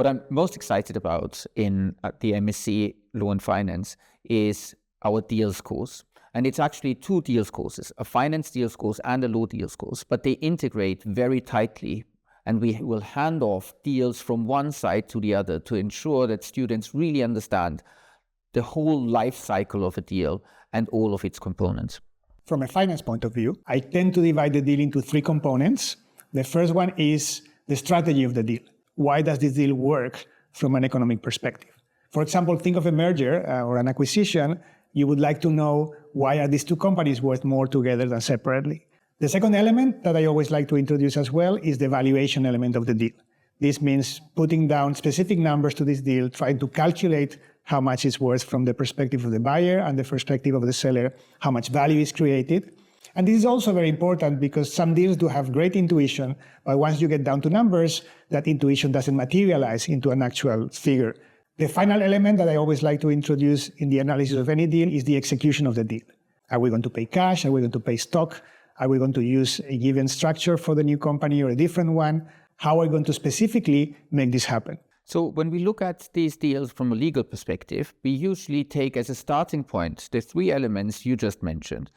What I'm most excited about in the MSc Law and Finance is our deals course. And it's actually 2 deals courses, a finance deals course and a law deals course, but they integrate very tightly. And we will hand off deals from one side to the other to ensure that students really understand the whole life cycle of a deal and all of its components. From a finance point of view, I tend to divide the deal into 3 components. The first one is the strategy of the deal. Why does this deal work from an economic perspective? For example, think of a merger or an acquisition. You would like to know, why are these 2 companies worth more together than separately? The second element that I always like to introduce as well is the valuation element of the deal. This means putting down specific numbers to this deal, trying to calculate how much it's worth from the perspective of the buyer and the perspective of the seller, how much value is created. And this is also very important because some deals do have great intuition, but once you get down to numbers, that intuition doesn't materialize into an actual figure. The final element that I always like to introduce in the analysis of any deal is the execution of the deal. Are we going to pay cash? Are we going to pay stock? Are we going to use a given structure for the new company or a different one? How are we going to specifically make this happen? So when we look at these deals from a legal perspective, we usually take as a starting point the 3 elements you just mentioned.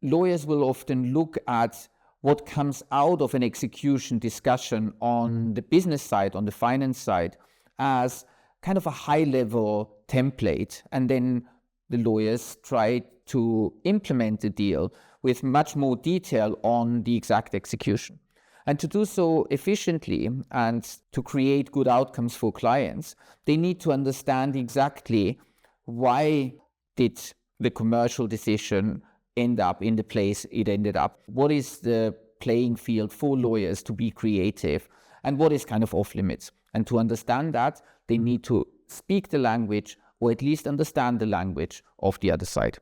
Lawyers will often look at what comes out of an execution discussion on the business side, on the finance side, as kind of a high-level template, and then the lawyers try to implement the deal with much more detail on the exact execution. And to do so efficiently and to create good outcomes for clients, they need to understand exactly why did the commercial decision end up in the place it ended up. What is the playing field for lawyers to be creative, and what is kind of off limits? And to understand that, they need to speak the language, or at least understand the language of the other side.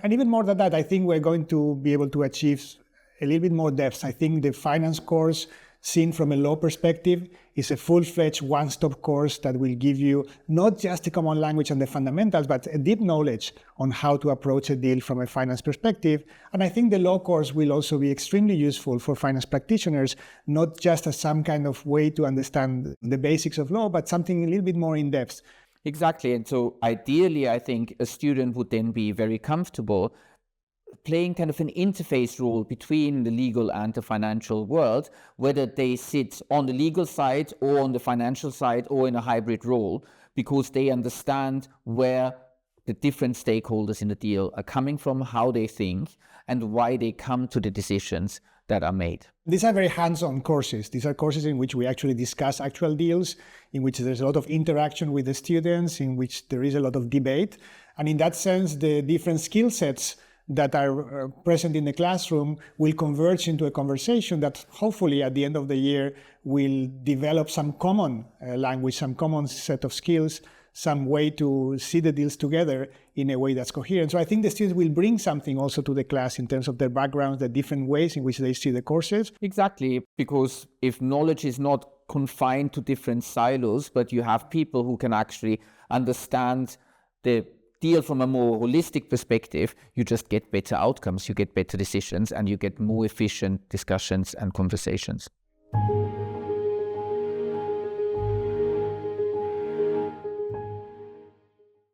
And even more than that, I think we're going to be able to achieve a little bit more depth. I think the finance course, seen from a law perspective, is a full-fledged one-stop course that will give you not just the common language and the fundamentals, but a deep knowledge on how to approach a deal from a finance perspective. And I think the law course will also be extremely useful for finance practitioners, not just as some kind of way to understand the basics of law, but something a little bit more in depth. Exactly. And so ideally, I think a student would then be very comfortable playing kind of an interface role between the legal and the financial world, whether they sit on the legal side or on the financial side or in a hybrid role, because they understand where the different stakeholders in the deal are coming from, how they think, and why they come to the decisions that are made. These are very hands-on courses. These are courses in which we actually discuss actual deals, in which there's a lot of interaction with the students, in which there is a lot of debate. And in that sense, the different skill sets that are present in the classroom will converge into a conversation that hopefully at the end of the year will develop some common language, some common set of skills, some way to see the deals together in a way that's coherent. So I think the students will bring something also to the class in terms of their backgrounds, the different ways in which they see the courses. Exactly, because if knowledge is not confined to different silos, but you have people who can actually understand the deal from a more holistic perspective, you just get better outcomes, you get better decisions, and you get more efficient discussions and conversations.